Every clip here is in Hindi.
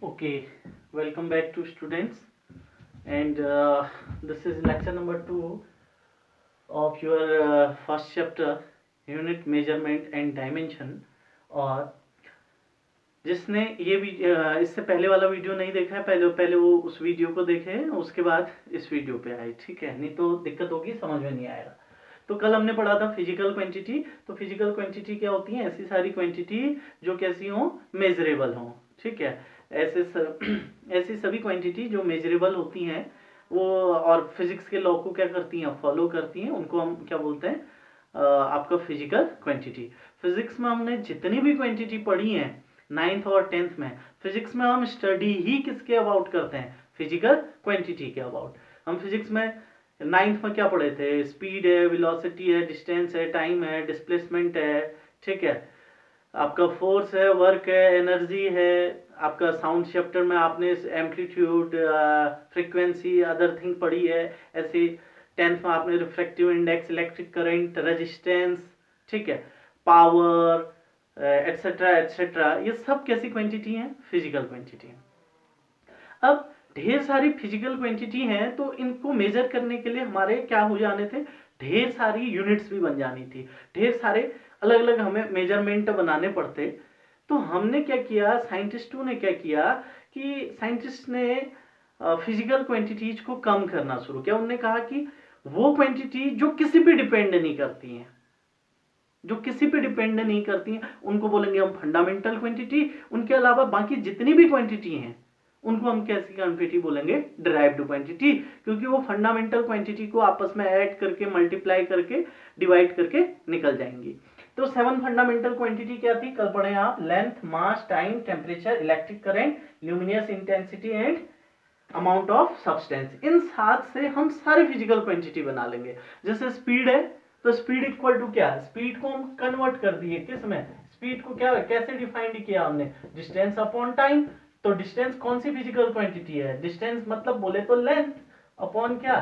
Okay, welcome back to students, and this is lecture number 2 of your first chapter, unit measurement and dimension. और जिसने ये भी इससे पहले वाला वीडियो नहीं देखा है, पहले पहले वो उस वीडियो को देखे, उसके बाद इस वीडियो पे आए, ठीक है? नहीं तो दिक्कत होगी, समझ में नहीं आएगा। तो कल हमने पढ़ा था फिजिकल क्वांटिटी। तो फिजिकल क्वांटिटी क्या होती है? ऐसी सारी क्वांटिटी जो कैसी हो, मेजरेबल हो, ठीक है? ऐसी सभी क्वांटिटी जो मेजरेबल होती हैं वो, और फिजिक्स के लॉ को क्या करती हैं, फॉलो करती हैं, उनको हम क्या बोलते हैं? आपका फिजिकल क्वांटिटी। फिजिक्स में हमने जितनी भी क्वांटिटी पढ़ी है 9th और 10th में, फिजिक्स में हम स्टडी ही किसके अबाउट करते हैं? फिजिकल क्वांटिटी के अबाउट। हम फिजिक्स में 9th में क्या पढ़े थे? स्पीड है, वेलोसिटी है, डिस्टेंस है, टाइम है, डिस्प्लेसमेंट है, ठीक है? आपका फोर्स है, वर्क है, एनर्जी है। आपका साउंड चैप्टर में आपने एम्पलीट्यूड, फ्रीक्वेंसी, अदर थिंग पढ़ी है। ऐसे 10th में आपने refractive index, electric current, resistance, ठीक है, पावर, एटसेट्रा एटसेट्रा। ये सब कैसी क्वांटिटी हैं? Physical quantity. अब ढेर सारी फिजिकल क्वांटिटी हैं, तो इनको मेजर करने के लिए हमारे क्या हो जाने थे? ढेर सारी यूनिट्स भी बन जानी थी, ढेर सारे अलग अलग हमें मेजरमेंट बनाने पड़ते। तो हमने क्या किया, साइंटिस्टों ने क्या किया कि साइंटिस्ट ने फिजिकल क्वांटिटीज को कम करना शुरू किया। उन्होंने कहा कि वो क्वांटिटी जो किसी पे डिपेंड नहीं करती हैं, जो किसी पे डिपेंड नहीं करती हैं, उनको बोलेंगे हम फंडामेंटल क्वांटिटी। उनके अलावा बाकी जितनी भी क्वांटिटी हैं उनको हम कैसी क्वांटिटी बोलेंगे? Derived quantity. क्योंकि वो फंडामेंटल क्वांटिटी को आपस में ऐड करके, मल्टीप्लाई करके, डिवाइड करके निकल जाएंगी। तो 7 फंडामेंटल क्वांटिटी क्या थी? कल पढ़े आप। Length, mass, time, temperature, electric current, luminous intensity and amount of substance. इन 7 से हम सारे फिजिकल क्वांटिटी बना लेंगे। जैसे स्पीड है, तो स्पीड इक्वल टू क्या? स्पीड को हम कन्वर्ट कर दिए किस में? स्पीड को क्या कैसे डिफाइंड किया हमने? Distance upon time. तो डिस्टेंस कौन सी फिजिकल क्वांटिटी है? डिस्टेंस मतलब बोले तो लेंथ अपॉन क्या?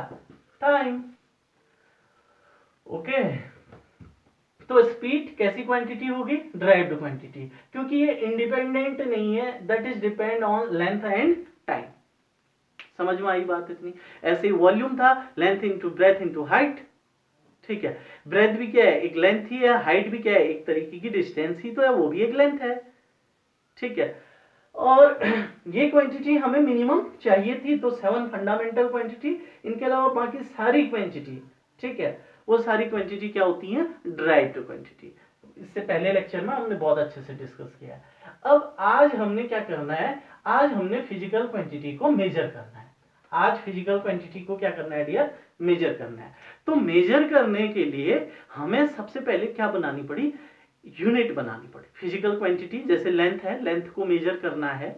टाइम। ओके, तो स्पीड कैसी क्वांटिटी होगी? Derived quantity. क्योंकि ये इंडिपेंडेंट नहीं है, that is depend on length and time. समझ में आई बात इतनी? ऐसे ही वॉल्यूम था, length into breadth into height, ठीक है? ब्रेथ भी क्या है? एक लेंथ ही है। हाइट भी क्या है? एक तरीके की डिस्टेंस ही तो है, वो भी एक लेंथ है, ठीक है? और ये क्वांटिटी हमें मिनिमम चाहिए थी। तो 7 फंडामेंटल क्वांटिटी, इनके अलावा बाकी सारी क्वांटिटी, ठीक है, वो सारी क्वांटिटी क्या होती हैं? Derived quantity. इससे पहले लेक्चर में हमने बहुत अच्छे से डिस्कस किया है। अब आज हमने क्या करना है? आज हमने फिजिकल क्वांटिटी को मेजर करना है। आज फिजिकल क्वांटिटी को क्या करना है डियर? मेजर करना है। तो मेजर करने के लिए हमें सबसे पहले क्या बनानी पड़ी? यूनिट बनानी पड़ी। फिजिकल क्वांटिटी जैसे लेंथ है, लेंथ को मेजर करना है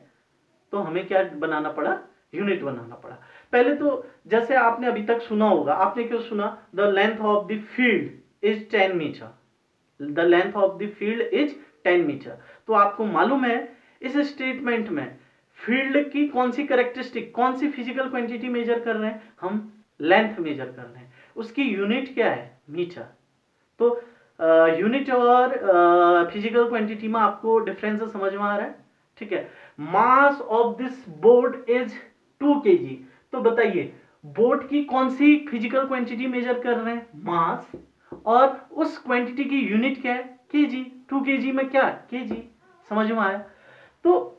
तो हमें क्या बनाना पड़ा? यूनिट बनाना पड़ा। पहले तो जैसे आपने अभी तक सुना होगा, आपने क्यों सुना? The length of the field is 10 meter. The length of the field is 10 meter. तो आपको मालूम है इस स्टेटमेंट में फील्ड की कौन सी कैरेक्टरिस्टिक, कौन सी फिजिकल क्वांटिटी मेजर कर रहे हैं? हम लेंथ मेजर कर रहे हैं। उसकी यूनिट क्या है? मीटर। तो यूनिट और फिजिकल क्वांटिटी में आपको डिफरेंस समझ में आ रहा है, ठीक है? Mass of this board is 2 kg। तो बताइए बोर्ड की कौन सी फिजिकल क्वांटिटी मेजर कर रहे हैं? मास। और उस क्वांटिटी की यूनिट क्या है? केजी। 2 kg में क्या? केजी। समझ में आया? तो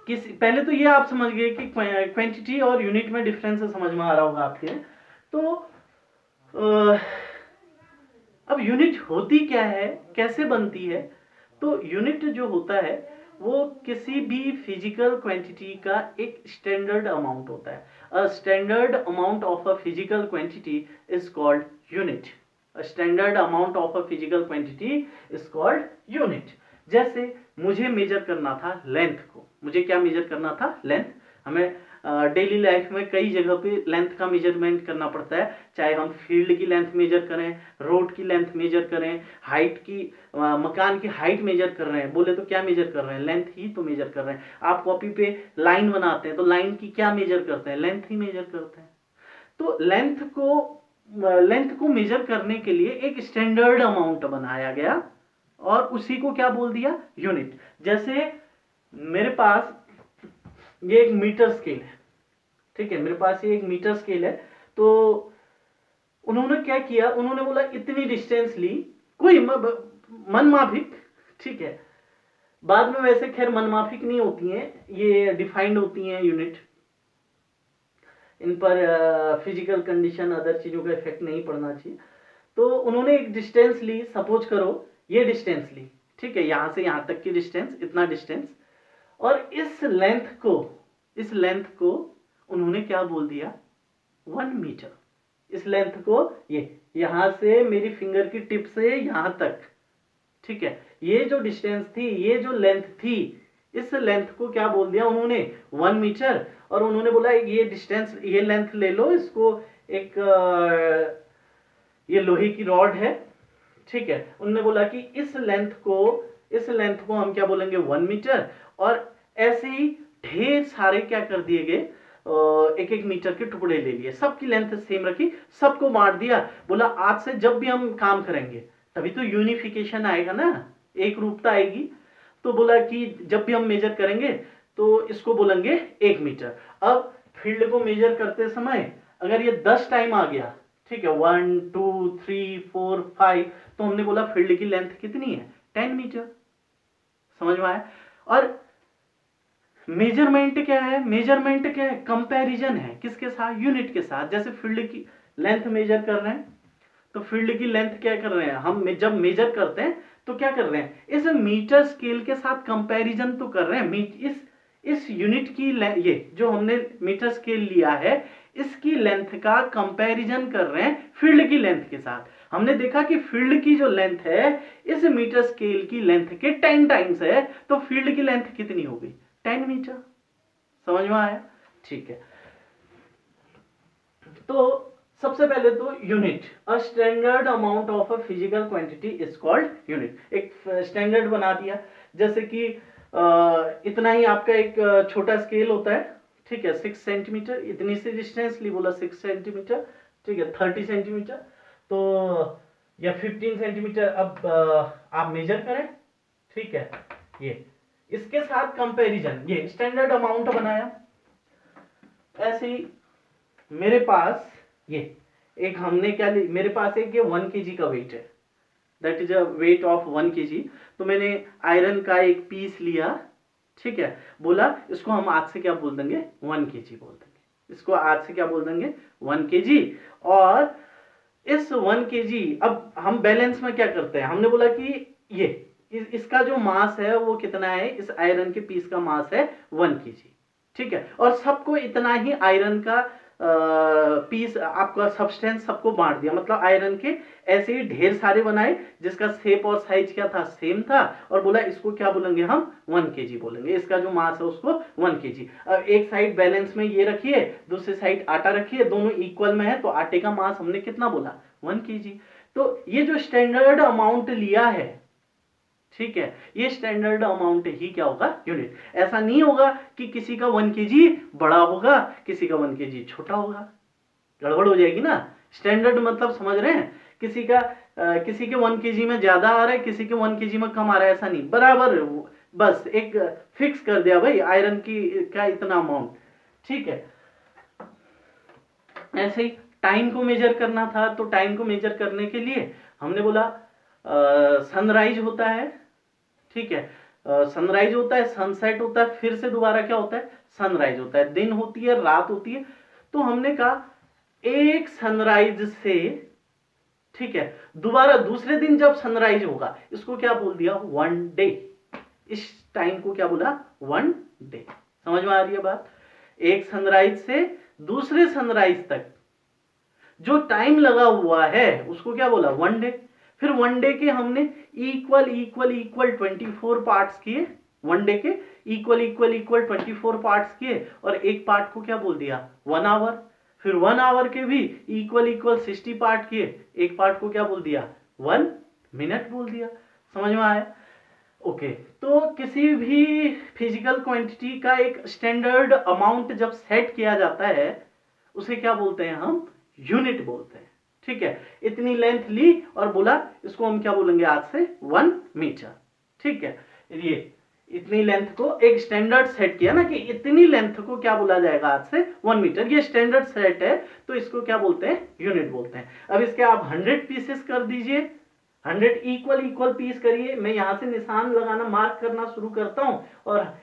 पहले तो ये आप समझ गए कि क्वांटिटी और यूनिट में डिफरेंस समझ में आ रहा होगा आपके। तो अब यूनिट होती क्या है, कैसे बनती है? तो यूनिट जो होता है वो किसी भी फिजिकल क्वांटिटी का एक स्टैंडर्ड अमाउंट होता है। A standard amount of a physical quantity is called unit. A standard amount of a physical quantity is called unit. जैसे मुझे मेजर करना था लेंथ को, मुझे क्या मेजर करना था? लेंथ। हमें डेली लाइफ में कई जगह पे लेंथ का मेजरमेंट करना पड़ता है, चाहे हम फील्ड की लेंथ मेजर करें, रोड की लेंथ मेजर करें, हाइट की, मकान की हाइट मेजर कर रहे हैं, बोले तो क्या मेजर कर रहे हैं? लेंथ ही तो मेजर कर रहे हैं। आप कॉपी पे लाइन बनाते हैं तो लाइन की क्या मेजर करते हैं? लेंथ ही मेजर करते हैं। तो लेंथ को मेजर करने के लिए एक स्टैंडर्ड अमाउंट बनाया गया और उसी को क्या बोल दिया? यूनिट। जैसे मेरे पास ये एक मीटर स्केल है, ठीक है, मेरे पास ये एक मीटर स्केल है। तो उन्होंने क्या किया, उन्होंने बोला इतनी डिस्टेंस ली, कोई मनमाफिक, ठीक है, बाद में वैसे खैर मनमाफिक नहीं होती हैं, ये डिफाइंड होती हैं यूनिट, इन पर फिजिकल कंडीशन अदर चीजों का इफेक्ट नहीं पड़ना चाहिए। तो उन्होंने एक डिस्टेंस ली, सपोज करो ये डिस्टेंस ली, ठीक है, यहां से यहां तक की डिस्टेंस, इतना डिस्टेंस, और इस लेंथ को उन्होंने क्या बोल दिया, 1 मीटर। इस लेंथ को, ये यहां से मेरी फिंगर की टिप से यहां तक, ठीक है, ये जो डिस्टेंस थी, ये जो लेंथ थी, इस लेंथ को क्या बोल दिया उन्होंने, 1 मीटर। और उन्होंने बोला ये डिस्टेंस, ये लेंथ ले लो, इसको एक ये लोहे की रॉड है, ठीक है, उन्होंने बोला कि इस लेंथ को हम क्या बोलेंगे, 1 मीटर। और ऐसे ही ढेर सारे क्या कर दिए गए, एक एक मीटर के टुकड़े ले लिए, सबकी लेंथ सेम रखी, सबको बांट दिया। बोला आज से जब भी हम काम करेंगे तभी तो यूनिफिकेशन आएगा ना, एक रूपता आएगी। तो बोला कि जब भी हम मेजर करेंगे तो इसको बोलेंगे 1 मीटर। अब फील्ड को मेजर करते समय अगर ये 10 टाइम आ गया, ठीक है, 1 2 3 4 5, तो हमने बोला फील्ड की लेंथ कितनी है, 10 मीटर। समझ में आया। और मेजरमेंट क्या है, मेजरमेंट क्या है, कंपैरिजन है, किसके साथ, यूनिट के साथ। जैसे फील्ड की लेंथ मेजर कर रहे हैं, तो फील्ड की लेंथ क्या कर रहे हैं हम, जब मेजर करते हैं तो क्या कर रहे हैं, इस मीटर स्केल के साथ कंपैरिजन तो कर रहे हैं। इस यूनिट की, ये जो हमने मीटर स्केल लिया है, इसकी लेंथ का कंपैरिजन कर रहे हैं फील्ड की लेंथ के साथ। हमने देखा कि फील्ड की जो लेंथ है इस मीटर स्केल की लेंथ के 10 टाइम्स है, तो फील्ड की लेंथ कितनी हो गई, 10 मीटर। समझ में आया, ठीक है। तो सबसे पहले तो unit, a standard amount of a physical quantity is called unit. एक स्टैंडर्ड बना दिया, जैसे कि इतना ही आपका एक छोटा स्केल होता है, ठीक है, 6 सेंटीमीटर, इतनी सी डिस्टेंस ली, बोला 6 सेंटीमीटर, ठीक है, 30 सेंटीमीटर, तो या 15 सेंटीमीटर। अब आप मेजर करें, ठीक है, ये इसके साथ कंपैरिजन, ये स्टैंडर्ड अमाउंट बनाया। ऐसे ही मेरे पास ये एक हमने क्या ली, मेरे पास एक ये 1 kg का वेट है, that is a weight of 1 kg। तो मैंने आयरन का एक पीस लिया, ठीक है, बोला इसको हम आज से क्या बोल देंगे, 1 kg बोल देंगे, इसको आज से क्या बोल देंगे, 1 kg। और इस 1 kg, अब हम बैलेंस में क्या करते हैं, हमने बोला कि ये इसका जो मास है वो कितना है, इस आयरन के पीस का मास है 1 kg, ठीक है, और सबको इतना ही आयरन का पीस, आपका सब्सटेंस सबको बांट दिया, मतलब आयरन के ऐसे ही ढेर सारे बनाए जिसका शेप और साइज क्या था, सेम था, और बोला इसको क्या बोलेंगे हम, 1 kg बोलेंगे, इसका जो मास है उसको 1 kg। अब एक साइड बैलेंस में ये रखिए, दूसरी साइड आटा रखिए, दोनों इक्वल में है, तो आटे का मास हमने कितना बोला, 1 kg। तो ये जो स्टैंडर्ड अमाउंट लिया है, ठीक है, ये स्टैंडर्ड अमाउंट ही क्या होगा, यूनिट। ऐसा नहीं होगा कि किसी का 1 kg बड़ा होगा, किसी का 1 kg छोटा होगा, गड़बड़ हो जाएगी ना। स्टैंडर्ड मतलब समझ रहे हैं, किसी के 1 kg में ज्यादा आ रहा है, किसी के 1 kg में कम आ रहा है, ऐसा नहीं, बराबर, बस एक फिक्स कर दिया भाई आयरन की का इतना अमाउंट, ठीक है। ऐसे ही टाइम को मेजर करना था, तो टाइम को मेजर करने के लिए हमने बोला सनराइज होता है, ठीक है, सनराइज होता है, सनसेट होता है, फिर से दोबारा क्या होता है, सनराइज होता है, दिन होती है, रात होती है। तो हमने कहा एक सनराइज से, ठीक है, दोबारा दूसरे दिन जब सनराइज होगा, इसको क्या बोल दिया, 1 डे। इस टाइम को क्या बोला, 1 डे। समझ में आ रही है बात। एक सनराइज से दूसरे सनराइज तक जो टाइम लगा हुआ है उसको क्या बोला, 1 डे। फिर 1 डे के हमने इक्वल इक्वल इक्वल 24 पार्ट्स किए, 1 डे के इक्वल इक्वल इक्वल 24 पार्ट्स किए, और एक पार्ट को क्या बोल दिया, 1 आवर। फिर 1 आवर के भी इक्वल इक्वल 60 पार्ट किए, एक पार्ट को क्या बोल दिया, 1 मिनट बोल दिया। समझ में आया, ओके। तो किसी भी फिजिकल क्वांटिटी का एक स्टैंडर्ड अमाउंट जब सेट किया जाता है उसे क्या बोलते हैं, हम यूनिट बोलते हैं, ठीक है। इतनी लेंथ ली और बोला इसको हम क्या बोलेंगे आज से, 1 मीटर, ठीक है। ये इतनी लेंथ को एक स्टैंडर्ड सेट किया ना कि इतनी लेंथ को क्या बोला जाएगा आज से 1 मीटर, ये स्टैंडर्ड सेट है तो इसको क्या बोलते हैं, यूनिट बोलते हैं। अब इसके आप 100 पीसेस कर दीजिए, 100 इक्वल पीस करिए। मैं यहां से निशान लगाना, मार्क करना शुरू करता हूं और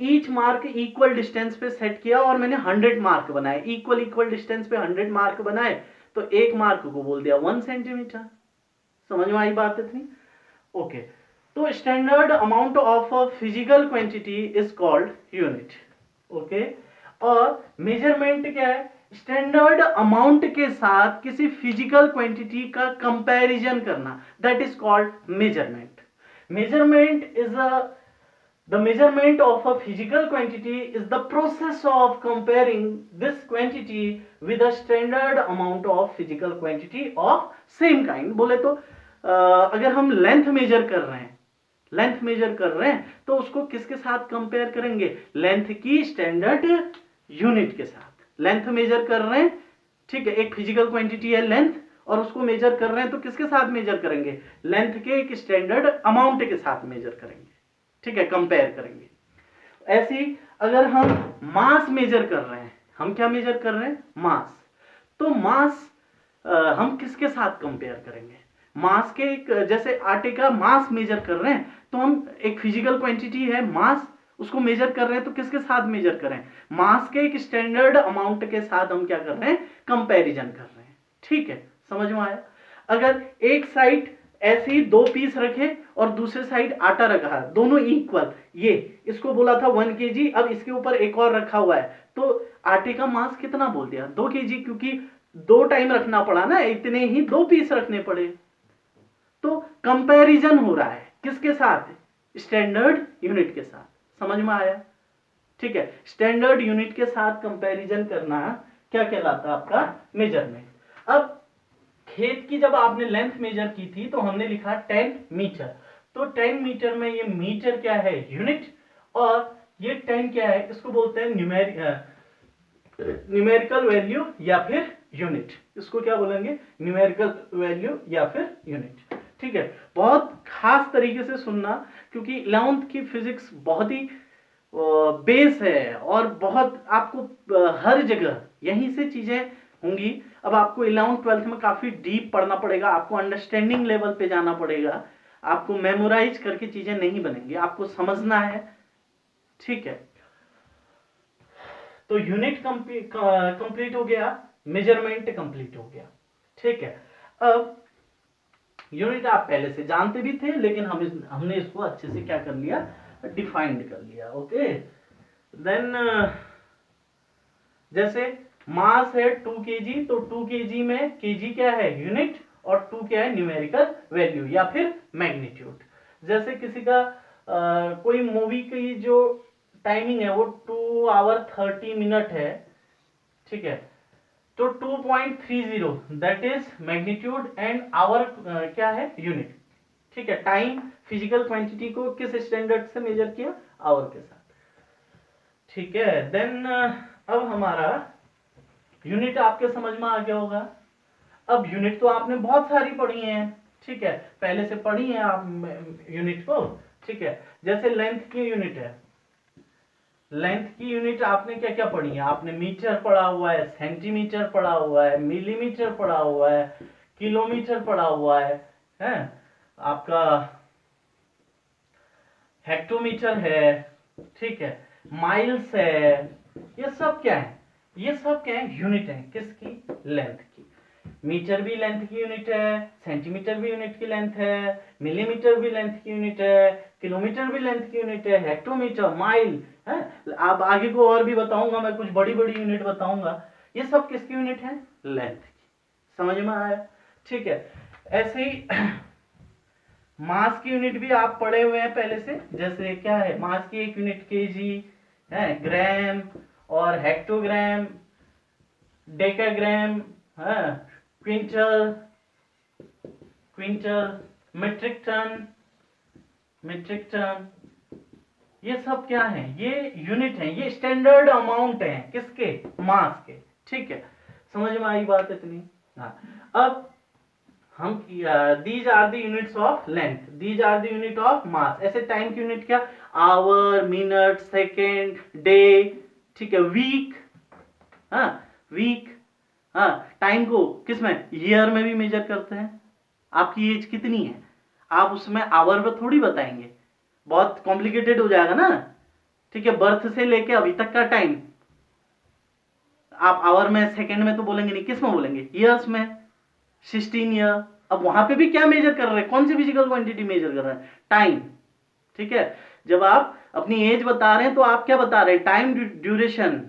ईच मार्क इक्वल डिस्टेंस पे सेट किया और मैंने 100 मार्क बनाए, इक्वल डिस्टेंस पे 100 मार्क बनाए, तो एक मार्क को बोल दिया 1 सेंटीमीटर। समझ में आई बात इतनी? ओके, तो standard amount of a physical quantity is called unit. Okay, और मेजरमेंट क्या है, स्टैंडर्ड अमाउंट के साथ किसी फिजिकल क्वांटिटी का कंपैरिजन करना, that is called measurement. Measurement is the measurement of a physical quantity is the process of comparing this quantity with a standard amount of physical quantity of same kind। बोले तो अगर हम लेंथ मेजर कर रहे हैं तो उसको किसके साथ कंपेयर करेंगे, लेंथ की स्टैंडर्ड यूनिट के साथ। लेंथ मेजर कर रहे हैं, ठीक है, एक फिजिकल क्वांटिटी है लेंथ, और उसको मेजर कर रहे हैं तो किसके साथ मेजर करेंगे, लेंथ के एक स्टैंडर्ड अमाउंट के साथ मेजर करेंगे, ठीक है, कंपेयर करेंगे। ऐसे ही अगर हम मास मेजर कर रहे हैं, हम क्या मेजर कर रहे हैं, मास, तो मास हम किसके साथ कंपेयर करेंगे, मास के एक, जैसे आटे का मास मेजर कर रहे हैं तो हम एक फिजिकल क्वांटिटी है मास, उसको मेजर कर रहे हैं तो किसके साथ मेजर करें, मास के एक स्टैंडर्ड अमाउंट के साथ हम क्या कर रहे हैं, कंपैरिजन कर रहे हैं। ठीक है, समझ में आया? अगर एक साइड ऐसे ही 2 पीस रखे और दूसरे साइड आटा रखा है, दोनों इक्वल, ये इसको बोला था 1 kg, अब इसके ऊपर एक और रखा हुआ है तो आटे का मास कितना बोल दिया, 2 kg, क्योंकि 2 टाइम रखना पड़ा ना, इतने ही 2 पीस रखने पड़े। तो कंपैरिजन हो रहा है किसके साथ, स्टैंडर्ड यूनिट के साथ। समझ में आया? ठीक है, स्टैंडर्ड यूनिट के साथ कंपैरिजन करना क्या कहलाता है, आपका मेजरमेंट। अब खेत की जब आपने लेंथ मेजर की थी तो हमने लिखा 10 मीटर, तो 10 मीटर में ये मीटर क्या है, यूनिट, और ये 10 क्या है, इसको बोलते हैं न्यूमेरिकल वैल्यू या फिर यूनिट। इसको क्या बोलेंगे, न्यूमेरिकल वैल्यू या फिर यूनिट। ठीक है, बहुत खास तरीके से सुनना, क्योंकि 11th की फिजिक्स बहुत ही बेस है और बहुत आपको हर जगह यहीं से चीजें होंगी। अब आपको 11th 12th में काफी डीप पढ़ना पड़ेगा, आपको अंडरस्टैंडिंग लेवल पे जाना पड़ेगा, आपको मेमोराइज करके चीजें नहीं बनेंगी, आपको समझना है। ठीक है, तो यूनिट कंप्लीट हो गया, मेजरमेंट कंप्लीट हो गया। ठीक है, अब यूनिट आप पहले से जानते भी थे, लेकिन हमने इसको अच्छे से क्या कर लिया, डिफाइंड कर लिया। ओके, देन जैसे मास है 2 kg, तो 2 kg में kg क्या है, यूनिट, और 2 क्या है, न्यूमेरिकल वैल्यू या फिर मैग्नीट्यूड। जैसे किसी का कोई मूवी की जो टाइमिंग है वो 2 आवर 30 मिनट है, ठीक है, तो 2.30 दैट इज मैग्नीट्यूड एंड आवर क्या है, यूनिट। ठीक है, टाइम फिजिकल क्वांटिटी को किस स्टैंडर्ड से मेजर किया, आवर के साथ। ठीक है, देन अब हमारा यूनिट आपके समझ में आ गया होगा। अब यूनिट तो आपने बहुत सारी पढ़ी है, ठीक है, पहले से पढ़ी है आप यूनिट को। ठीक है, जैसे लेंथ की यूनिट है, लेंथ की यूनिट आपने क्या क्या पढ़ी है, आपने मीटर पढ़ा हुआ है, सेंटीमीटर पढ़ा हुआ है, मिलीमीटर पढ़ा हुआ है, किलोमीटर पढ़ा हुआ है आपका हेक्टोमीटर है, ठीक है, माइल्स है, ये सब क्या है, ये सब क्या है, यूनिट है किसकी, लेंथ की। मीटर भी लेंथ की यूनिट है, सेंटीमीटर भी यूनिट की लेंथ है, मिलीमीटर भी लेंथ की यूनिट है, किलोमीटर भी लेंथ की यूनिट है, हेक्टोमीटर, माइल है। अब आगे को और भी बताऊंगा मैं, कुछ बड़ी बड़ी यूनिट बताऊंगा, ये सब किसकी यूनिट है, लेंथ की। समझ में आया? ठीक है, ऐसे ही मास की यूनिट भी आप पढ़े हुए हैं पहले से। जैसे क्या है, मास की एक यूनिट केजी है, ग्राम, और hectogram, decagram, quintal, metric ton, ये सब क्या है, ये यूनिट है, ये स्टैंडर्ड अमाउंट है किसके, मास के। ठीक है, समझ में आई बात इतनी? हाँ, अब हम these are the units of length, these are the unit of mass. ऐसे टाइम की यूनिट क्या, आवर, मिनट, सेकेंड, डे, ठीक है, वीक, हाँ वीक, हाँ टाइम को किस में, ईयर में भी मेजर करते हैं। आपकी एज कितनी है, आप उसमें आवर में थोड़ी बताएंगे, बहुत कॉम्प्लिकेटेड हो जाएगा ना, ठीक है। बर्थ से लेके अभी तक का टाइम आप आवर में, सेकंड में तो बोलेंगे नहीं, किस में बोलेंगे, ईयर्स में, 16 ईयर। अब वहां पे भी क्या मेजर कर रहे हैं, कौन सी फिजिकल क्वांटिटी मेजर कर रहे हैं, टाइम, ठीक है। जब आप अपनी एज बता रहे हैं तो आप क्या बता रहे हैं, टाइम ड्यूरेशन,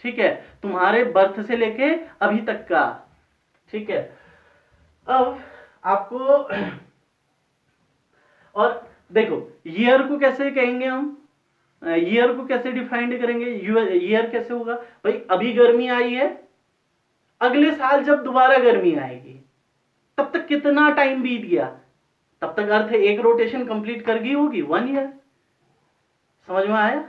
ठीक है, तुम्हारे बर्थ से लेके अभी तक का, ठीक है। अब आपको और देखो ईयर को कैसे कहेंगे हम, ईयर को कैसे डिफाइंड करेंगे, ईयर कैसे होगा भाई, अभी गर्मी आई है, अगले साल जब दोबारा गर्मी आएगी तब तक कितना टाइम बीत गया, तब तक अर्थ एक रोटेशन कंप्लीट कर गई होगी, 1 ईयर। समझ में आया,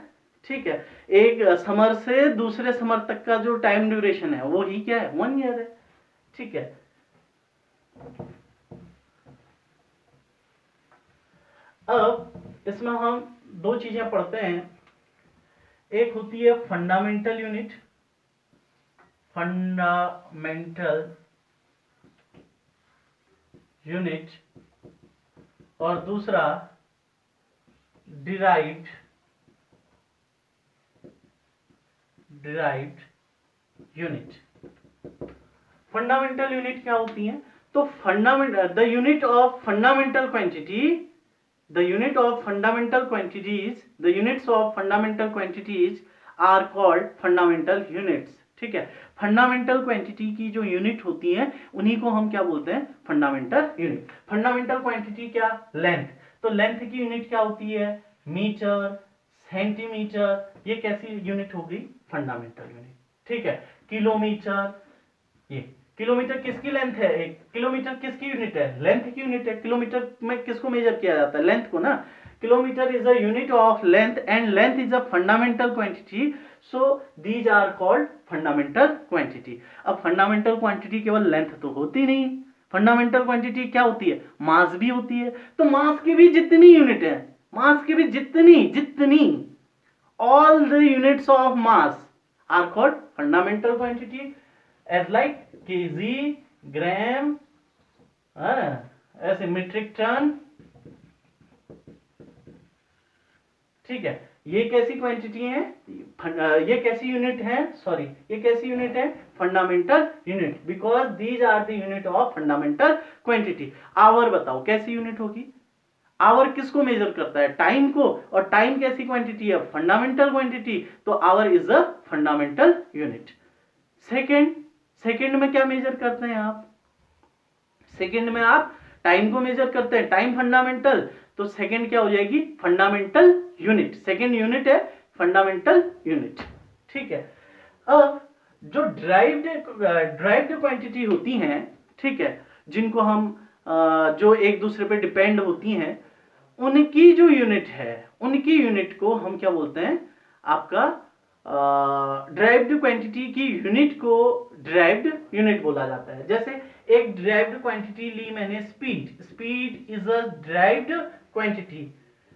ठीक है। एक समर से दूसरे समर तक का जो टाइम ड्यूरेशन है वो ही क्या है, 1 ईयर है, ठीक है। अब इसमें हम दो चीजें पढ़ते हैं, एक होती है फंडामेंटल यूनिट, फंडामेंटल यूनिट, और दूसरा डिराइव्ड यूनिट। फंडामेंटल यूनिट क्या होती है, तो fundamental, the unit of fundamental quantity, the unit of fundamental quantities, the units of fundamental quantities are called fundamental units, ठीक है। फंडामेंटल क्वांटिटी की जो यूनिट होती है उन्हीं को हम क्या बोलते हैं, फंडामेंटल यूनिट। फंडामेंटल क्वांटिटी क्या, लेंथ, तो लेंथ की यूनिट क्या होती है, मीटर, सेंटीमीटर, ये कैसी यूनिट होगी, फंडामेंटल यूनिट, ठीक है। किलोमीटर, ये किलोमीटर किसकी लेंथ है, एक किलोमीटर किसकी यूनिट है, लेंथ की यूनिट है। किलोमीटर में किसको मेजर किया जाता है, लेंथ को ना। Kilometer is a unit of length and length is a fundamental quantity, so these are called fundamental quantity. अब फंडामेंटल क्वांटिटी केवल लेंथ तो होती नहीं, फंडामेंटल क्वांटिटी क्या होती है, मास भी होती है। तो मास की भी जितनी यूनिट है, मास की भी जितनी जितनी all the units of mass are called fundamental quantity, as like kg, gram, ऐसे मीट्रिक टन, ठीक है। ये कैसी क्वांटिटी है, ये कैसी यूनिट है, सॉरी ये कैसी यूनिट है, fundamental unit, because these are the unit of fundamental quantity. आवर बताओ कैसी यूनिट होगी, आवर किसको मेजर करता है, टाइम को, और टाइम कैसी क्वांटिटी है, फंडामेंटल क्वांटिटी, तो our is a fundamental unit. Second, second में क्या मेजर करते हैं आप, सेकेंड में आप टाइम को मेजर करते हैं, टाइम फंडामेंटल, तो सेकेंड क्या हो जाएगी, फंडामेंटल यूनिट, सेकेंड यूनिट है फंडामेंटल यूनिट, ठीक है। अब जो ड्राइव्ड क्वांटिटी होती हैं, ठीक है, जिनको हम जो एक दूसरे पे डिपेंड होती हैं, उनकी जो यूनिट है, उनकी यूनिट को हम क्या बोलते हैं, आपका ड्राइव्ड क्वांटिटी की यूनिट को ड्राइव्ड यूनिट बोला जाता है। जैसे एक ड्राइव्ड क्वांटिटी ली मैंने, speed, speed is a derived quantity,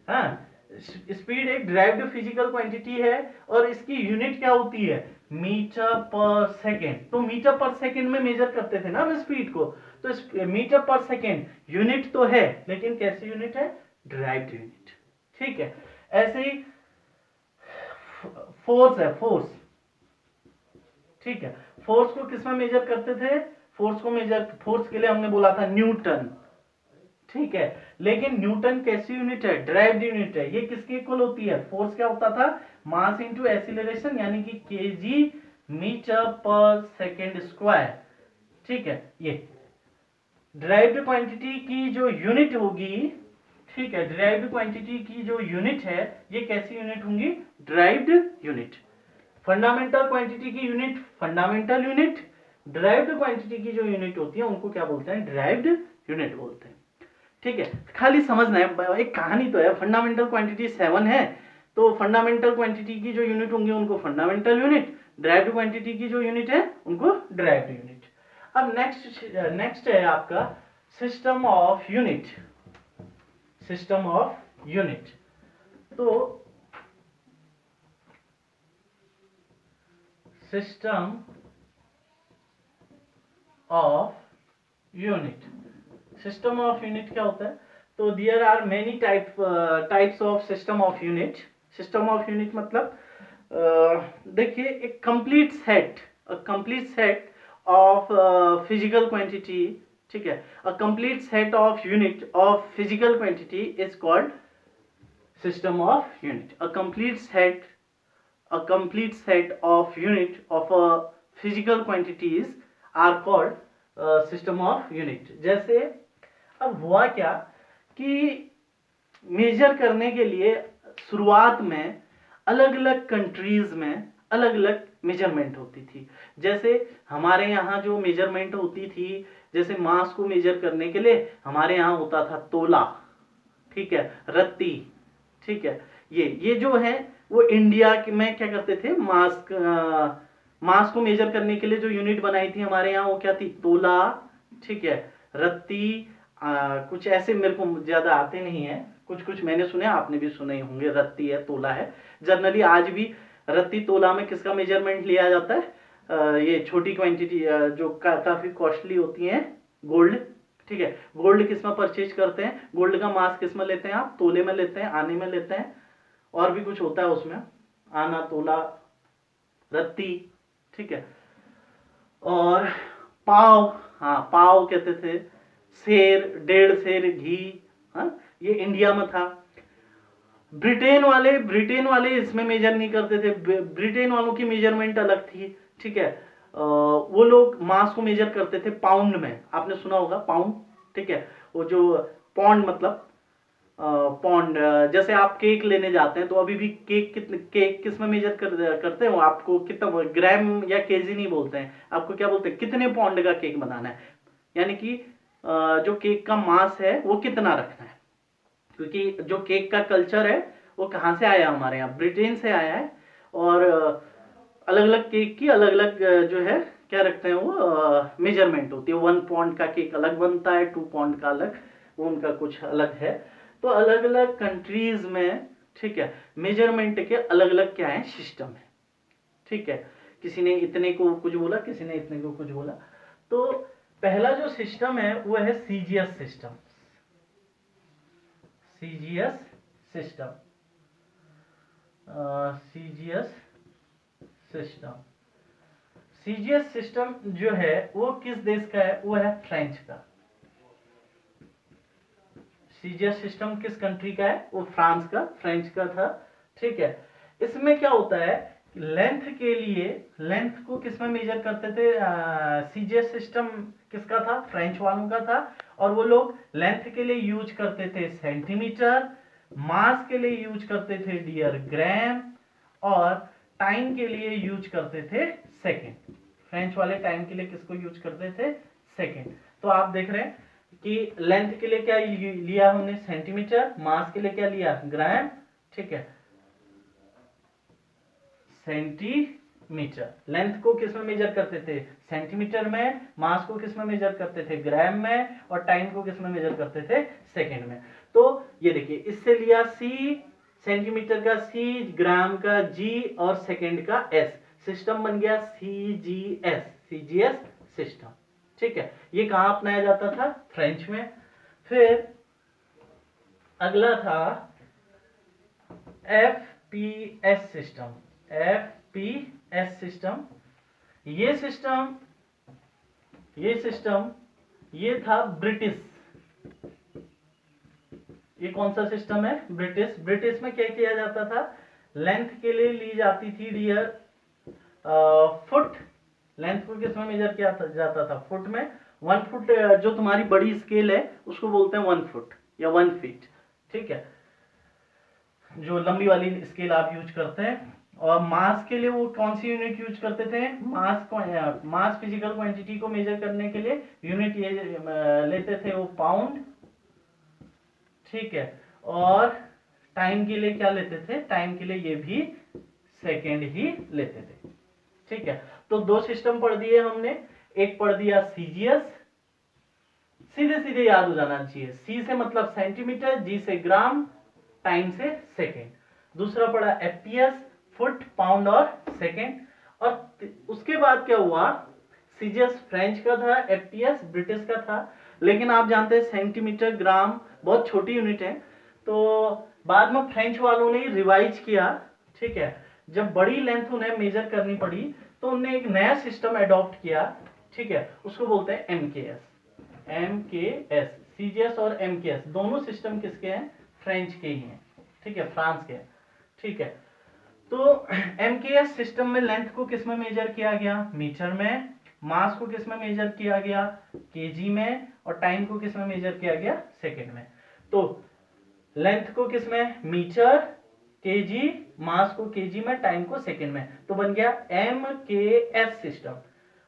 हाँ स्पीड एक ड्राइव्ड फिजिकल क्वांटिटी है, और इसकी यूनिट क्या होती है, मीटर पर सेकेंड। तो मीटर पर सेकेंड में मेजर करते थे ना हम स्पीड को, तो मीटर पर सेकेंड यूनिट तो है, लेकिन कैसी यूनिट है, ड्राइव्ड यूनिट, ठीक है। ऐसे ही फोर्स है, फोर्स, ठीक है, फोर्स को किसमें मेजर करते थे, फोर्स को मेजर, फोर्स के लिए हमने बोला था न्यूटन, ठीक है। लेकिन न्यूटन कैसी यूनिट है, ड्राइव्ड यूनिट है। ये किसके इक्वल होती है, फोर्स क्या होता था, मास इनटू एक्सीलरेशन, यानी कि केजी मीटर पर सेकेंड स्क्वायर, ठीक है। ये ड्राइव्ड क्वांटिटी की जो यूनिट होगी, ठीक है, ड्राइव्ड क्वांटिटी की जो यूनिट है, ये कैसी यूनिट होंगी, ड्राइव्ड यूनिट। फंडामेंटल क्वांटिटी की unit fundamental unit, derived quantity की जो यूनिट होती है उनको क्या बोलते हैं, ड्राइव्ड यूनिट बोलते हैं, ठीक है। खाली समझना है, एक कहानी तो है, फंडामेंटल क्वांटिटी 7 है, तो फंडामेंटल क्वांटिटी की जो यूनिट होंगे उनको फंडामेंटल यूनिट, ड्राइव्ड क्वांटिटी की जो यूनिट है उनको ड्राइव्ड यूनिट। अब नेक्स्ट है आपका system of unit. System of unit, तो system of unit, system of unit क्या होता है? तो there are many types of system of unit. System of unit मतलब देखिए एक complete set of physical quantity, ठीक है, a complete set of unit of physical quantity is called system of unit. A complete set of unit of a physical quantities are called system of unit। जैसे अब हुआ क्या कि मेजर करने के लिए शुरुआत में अलग अलग कंट्रीज में अलग अलग मेजरमेंट होती थी। जैसे हमारे यहाँ जो मेजरमेंट होती थी, जैसे मास को मेजर करने के लिए हमारे यहाँ होता था तोला, ठीक है, रत्ती, ठीक है। ये जो है वो इंडिया में क्या करते थे, मास को मेजर करने के लिए जो यूनिट बनाई थी हमारे यहाँ वो क्या थी, तोला, ठीक है, रत्ती, कुछ ऐसे मेरे को ज्यादा आते नहीं है, कुछ कुछ मैंने सुने, आपने भी सुने होंगे, रत्ती है, तोला है। जनरली आज भी रत्ती तोला में किसका मेजरमेंट लिया जाता है? ये छोटी क्वांटिटी जो काफी कॉस्टली होती है, गोल्ड, ठीक है। गोल्ड किस में परचेज करते हैं, गोल्ड का मास किस में लेते हैं आप? तोले में लेते हैं, आने में लेते हैं, और भी कुछ होता है उसमें, आना, तोला, रत्ती, ठीक है। और पाव, हाँ पाव कहते थे, शेर, 1.5 शेर घी, हाँ, ये इंडिया में था। ब्रिटेन वाले इसमें मेजर नहीं करते थे, ब्रिटेन वालों की मेजरमेंट अलग थी, ठीक है। वो लोग मास को मेजर करते थे पाउंड में, आपने सुना होगा पाउंड, ठीक है। वो जो पौंड मतलब पौंड, जैसे आप केक लेने जाते हैं तो अभी भी केक किस में मेजर करते हो? आपको कितना, ग्राम या केजी नहीं बोलते हैं, आपको क्या बोलते हैं, कितने पौंड का केक बनाना है, यानी कि जो केक का मास है वो कितना रखना है। क्योंकि जो केक का कल्चर है वो कहाँ से आया, हमारे यहाँ ब्रिटेन से आया है। और अलग अलग केक की अलग अलग जो है क्या रखते हैं वो मेजरमेंट होती है। 1 पौंड का केक अलग बनता है, 2 पौंड का अलग, वो उनका कुछ अलग है। तो अलग अलग कंट्रीज में, ठीक है, मेजरमेंट के अलग अलग क्या है, सिस्टम है, ठीक है। किसी ने इतने को कुछ बोला, किसी ने इतने को कुछ बोला। तो पहला जो सिस्टम है वो है CGS system. CGS system, CGS system, CGS system जो है वो किस देश का है? वो है फ्रेंच का। सीजीएस सिस्टम किस कंट्री का है? वो फ्रांस का, फ्रेंच का था, ठीक है। इसमें क्या होता है, लेंथ के लिए, लेंथ को किस में मेजर करते थे? सीजीएस सिस्टम किसका था? फ्रेंच वालों का था। और वो लोग लेंथ के लिए यूज करते थे सेंटीमीटर, मास के लिए यूज करते थे डियर ग्राम, और टाइम के लिए यूज करते थे सेकेंड। फ्रेंच वाले टाइम के लिए किसको यूज करते थे? सेकेंड। तो आप देख रहे हैं कि लेंथ के लिए क्या लिया हमने? सेंटीमीटर। मास के लिए क्या लिया? ग्राम, ठीक है, सेंटीमीटर। लेंथ को किस में मेजर करते थे? सेंटीमीटर में। मास को किस में मेजर करते थे? ग्राम में। और टाइम को किस में मेजर करते थे? सेकेंड में। तो ये देखिए, इससे लिया सी, सेंटीमीटर का सी, ग्राम का जी, और सेकेंड का एस। सिस्टम बन गया सीजीएस, सीजीएस सिस्टम, ठीक है। ये कहां अपनाया जाता था? फ्रेंच में। फिर अगला था एफपीएस सिस्टम। एफपीएस सिस्टम, ये सिस्टम ये था ब्रिटिश। ये कौन सा सिस्टम है? ब्रिटिश। ब्रिटिश में क्या किया जाता था? लेंथ के लिए ली जाती थी डियर फुट। लेंथ को किस में मेजर किया जाता था? फुट में। 1 फुट जो तुम्हारी बड़ी स्केल है उसको बोलते हैं 1 फुट या 1 फीट, ठीक है, जो लंबी वाली स्केल आप यूज करते हैं। और मास के लिए वो कौन सी यूनिट यूज करते थे? मास फिजिकल क्वांटिटी को मेजर करने के लिए यूनिट ये लेते थे वो पाउंड, ठीक है। और टाइम के लिए क्या लेते थे? टाइम के लिए ये भी सेकेंड ही लेते थे, ठीक है। तो 2 सिस्टम पढ़ दिए हमने, एक पढ़ दिया सीजीएस, सीधे सीधे याद हो जाना चाहिए, सी से मतलब सेंटीमीटर, जी से ग्राम, टाइम से सेकेंड। दूसरा पढ़ा एफपीएस, फुट, पाउंड और सेकेंड। और उसके बाद क्या हुआ, सीजीएस फ्रेंच का था, एफपीएस ब्रिटिश का था, लेकिन आप जानते हैं सेंटीमीटर ग्राम बहुत छोटी यूनिट है, तो बाद में फ्रेंच वालों ने रिवाइज किया, ठीक है। जब बड़ी लेंथ उन्हें मेजर करनी पड़ी तो उन्होंने एक नया सिस्टम अडॉप्ट किया, ठीक है, उसको बोलते हैं एमकेएस। एमकेएस, सीजीएस और एमकेएस दोनों सिस्टम किसके हैं, फ्रेंच के ही हैं, ठीक है, फ्रांस के, ठीक है। तो एमकेएस सिस्टम में लेंथ को किस में मेजर किया गया, मीटर में, मास को किस में मेजर किया गया, केजी में, और टाइम को किस में मेजर किया गया, सेकंड में। तो लेंथ को किस में, मीटर, केजी, मास को केजी में, टाइम को सेकंड में, तो बन गया MKS system.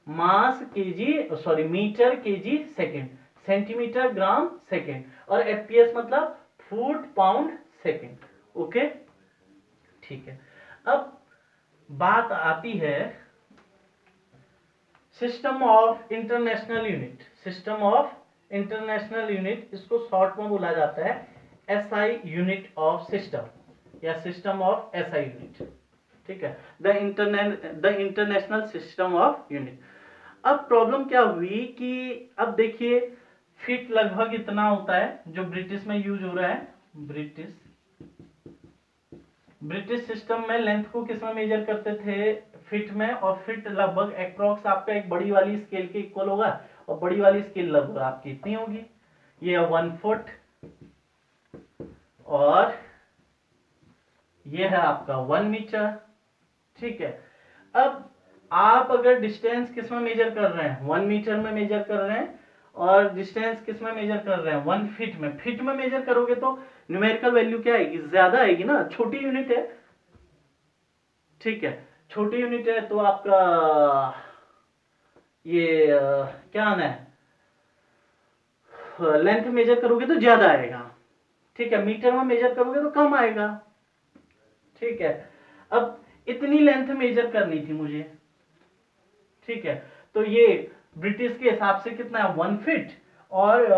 Mass kg, sorry metre, kg, second, centimetre, gram, second, और एफपीएस मतलब फुट, पाउंड, सेकंड। ओके, ठीक है। अब बात आती है system of international unit. System of international unit, इसको शॉर्ट में बोला जाता है एसआई यूनिट ऑफ सिस्टम, या सिस्टम ऑफ एसआई यूनिट, ठीक है, the international system of unit. अब प्रॉब्लम क्या हुई कि अब देखिए फीट लगभग इतना होता है जो ब्रिटिश में यूज हो रहा है, ब्रिटिश सिस्टम में लेंथ को किस में मेजर करते थे, फीट में, और फीट लगभग अप्रोक्स आपका एक बड़ी वाली स्केल के इक्वल होगा, और बड़ी वाली स्केल लगभग आपकी इतनी होगी, ये 1 फुट, और ये है आपका 1 मीटर, ठीक है। अब आप अगर डिस्टेंस किस में मेजर कर रहे हैं, 1 मीटर में मेजर कर रहे हैं, और डिस्टेंस किस में मेजर कर रहे हैं, 1 फीट में। फीट में मेजर करोगे तो न्यूमेरिकल वैल्यू क्या आएगी, ज्यादा आएगी ना, छोटी यूनिट है, ठीक है, छोटी यूनिट है, तो आपका ये क्या आना है, लेंथ मेजर करोगे तो ज्यादा आएगा, ठीक है, मीटर में मेजर करोगे तो कम आएगा, ठीक है। अब इतनी लेंथ मेजर करनी थी मुझे, ठीक है, तो ये ब्रिटिश के हिसाब से कितना है, 1 फीट, और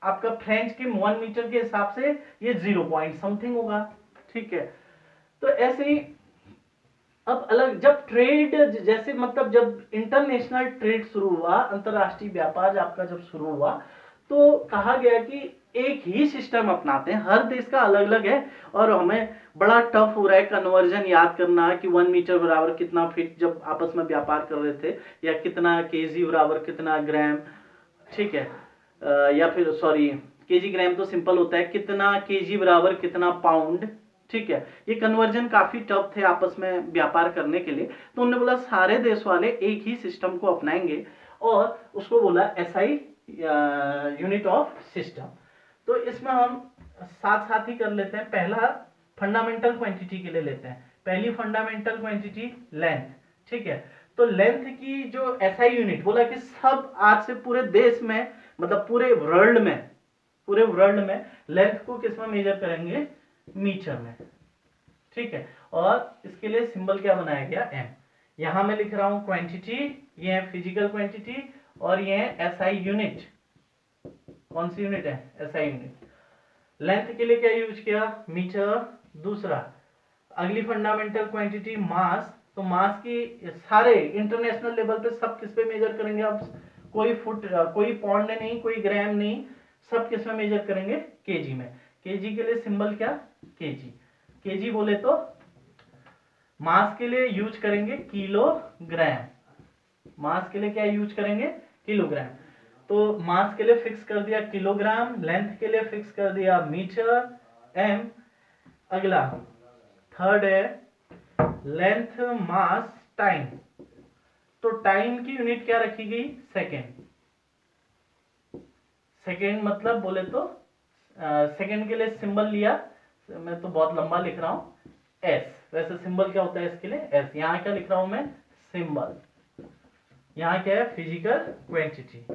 आपका फ्रेंच के 1 मीटर के हिसाब से ये 0 पॉइंट समथिंग होगा, ठीक है। तो ऐसे ही अब अलग, जब ट्रेड, जैसे मतलब जब इंटरनेशनल ट्रेड शुरू हुआ, अंतरराष्ट्रीय व्यापार आपका जब शुरू हुआ, तो कहा गया कि एक ही सिस्टम अपनाते हैं, हर देश का अलग अलग है, और हमें बड़ा टफ हो रहा है कन्वर्जन याद करना कि 1 मीटर बराबर कितना फीट, जब आपस में व्यापार कर रहे थे, या कितना केजी बराबर कितना ग्राम, ठीक है, या फिर सॉरी केजी ग्राम तो सिंपल होता है, कितना केजी बराबर कितना पाउंड, ठीक है। ये कन्वर्जन काफी टफ थे आपस में व्यापार करने के लिए, तो उन्होंने बोला सारे देश वाले एक ही सिस्टम को अपनाएंगे, और उसको बोला एसआई यूनिट ऑफ सिस्टम। तो इसमें हम साथ साथ ही कर लेते हैं। पहला फंडामेंटल क्वांटिटी के लिए लेते हैं, पहली फंडामेंटल क्वांटिटी लेंथ, ठीक है। तो लेंथ की जो एसआई यूनिट बोला कि सब आज से पूरे देश में, मतलब पूरे वर्ल्ड में लेंथ को किस में मेजर करेंगे, मीटर में, ठीक है। और इसके लिए सिंबल क्या बनाया गया, एम। यहां मैं लिख रहा हूं क्वांटिटी, ये है फिजिकल क्वांटिटी, और ये है एसआई यूनिट। कौन सी यूनिट है, एसआई यूनिट। लेंथ के लिए क्या यूज किया, मीटर। दूसरा अगली फंडामेंटल क्वांटिटी मास, तो मास की सारे इंटरनेशनल लेवल पे सब किस पे मेजर करेंगे, अब कोई फुट, कोई पौंड नहीं, कोई ग्राम नहीं, सब किस में मेजर करेंगे, केजी में। केजी के लिए सिंबल क्या, केजी। केजी बोले तो मास के लिए यूज करेंगे किलोग्राम, मास के लिए क्या यूज करेंगे, किलोग्राम। तो मास के लिए फिक्स कर दिया किलोग्राम, लेंथ के लिए फिक्स कर दिया मीटर, एम। अगला थर्ड है लेंथ, मास, टाइम। तो टाइम की यूनिट क्या रखी गई, सेकेंड। सेकेंड मतलब बोले तो सेकेंड के लिए सिंबल लिया, मैं तो बहुत लंबा लिख रहा हूं, एस। वैसे सिंबल क्या होता है इसके लिए, एस। यहां क्या लिख रहा हूं मैं, सिंबल। यहां क्या है, फिजिकल क्वांटिटी।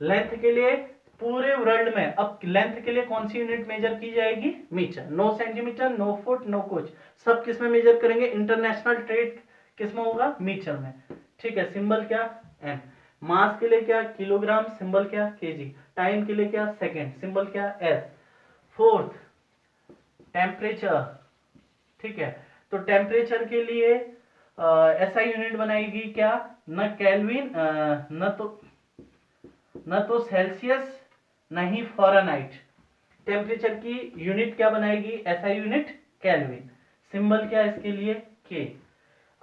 लेंथ के लिए पूरे वर्ल्ड में, अब लेंथ के लिए कौन सी यूनिट मेजर की जाएगी, meter. No centimeter, no foot, no कुछ, सब किस में मेजर करेंगे, इंटरनेशनल ट्रेड किस में होगा, मीटर में, ठीक है। सिंबल क्या, एम। मास के लिए क्या किलोग्राम, सिंबल क्या केजी। टाइम के लिए क्या सेकंड, सिंबल क्या एस। फोर्थ टेम्परेचर, ठीक है, तो टेम्परेचर के लिए एसआई यूनिट बनाएगी क्या, न केल्विन, न तो सेल्सियस, नहीं फ़ारेनहाइट। टेम्परेचर की यूनिट क्या बनाएगी, एसआई यूनिट केल्विन। सिंबल क्या इसके लिए के।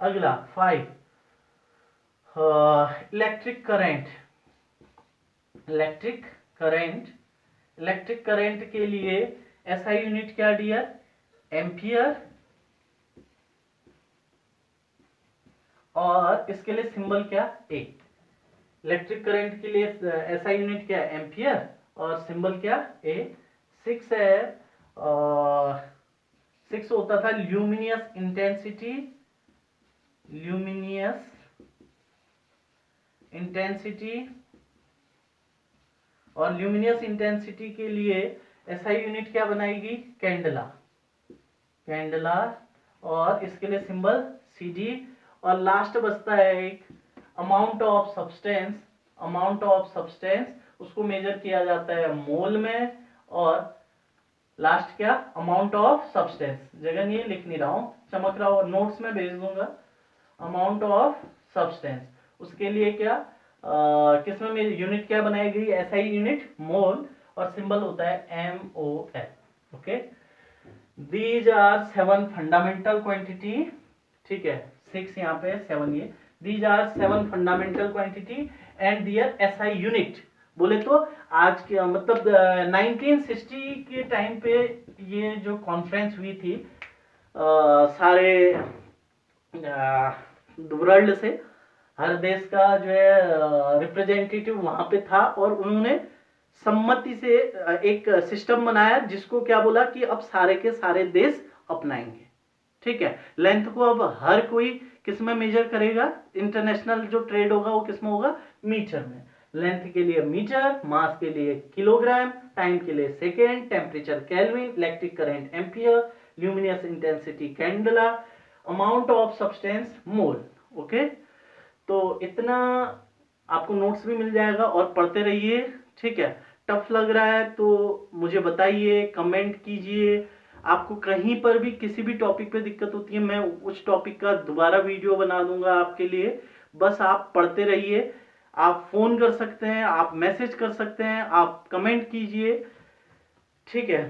अगला 5 electric current. Electric current, electric current के लिए एसआई यूनिट क्या डियर, एम्पियर, और इसके लिए सिंबल क्या ए। इलेक्ट्रिक करंट के लिए एसआई यूनिट क्या एम्पियर और सिंबल क्या ए। 6 है, 6 होता था ल्यूमिनियस इंटेंसिटी, ल्यूमिनियस इंटेंसिटी, और ल्यूमिनियस इंटेंसिटी के लिए एसआई यूनिट क्या बनाएगी कैंडला, कैंडला, और इसके लिए सिंबल सी डी। और लास्ट बचता है एक amount of substance, amount of substance उसको मेजर किया जाता है मोल में, और लास्ट क्या अमाउंट ऑफ सब्सटेंस, जगह नहीं लिख नहीं रहा हूं, चमक रहा हो नोट्स में भेज दूंगा। अमाउंट ऑफ सब्सटेंस उसके लिए क्या किसमें में यूनिट क्या बनाई गई एसआई यूनिट मोल, और सिंबल होता है M O L. Okay, these are 7 fundamental quantity, ठीक है, 6 यहाँ पे 7 ये। These are 7 fundamental quantity and their SI unit. बोले तो आज के मतलब 1960 के टाइम पे ये जो कॉन्फ्रेंस हुई थी सारे वर्ल्ड से, हर देश का जो है रिप्रेजेंटेटिव वहां पे था, और उन्होंने सम्मति से एक सिस्टम बनाया जिसको क्या बोला कि अब सारे के सारे देश अपनाएंगे। ठीक है, लेंथ को अब हर कोई किस में मेजर करेगा, इंटरनेशनल जो ट्रेड होगा वो किस में होगा, मीटर में। लेंथ के लिए मीटर, मास के लिए किलोग्राम, टाइम के लिए second, temperature kelvin, electric current ampere, luminous intensity candela, amount of substance mole. Okay, तो इतना आपको नोट्स भी मिल जाएगा और पढ़ते रहिए। ठीक है, टफ लग रहा है तो मुझे बताइए, कमेंट कीजिए। आपको कहीं पर भी किसी भी टॉपिक पे दिक्कत होती है, मैं उस टॉपिक का दोबारा वीडियो बना दूंगा आपके लिए। बस आप पढ़ते रहिए। आप फोन कर सकते हैं, आप मैसेज कर सकते हैं, आप कमेंट कीजिए। ठीक है,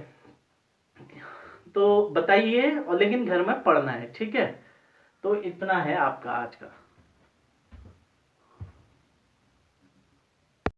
तो बताइए, और लेकिन घर में पढ़ना है। ठीक है, तो इतना है आपका आज का।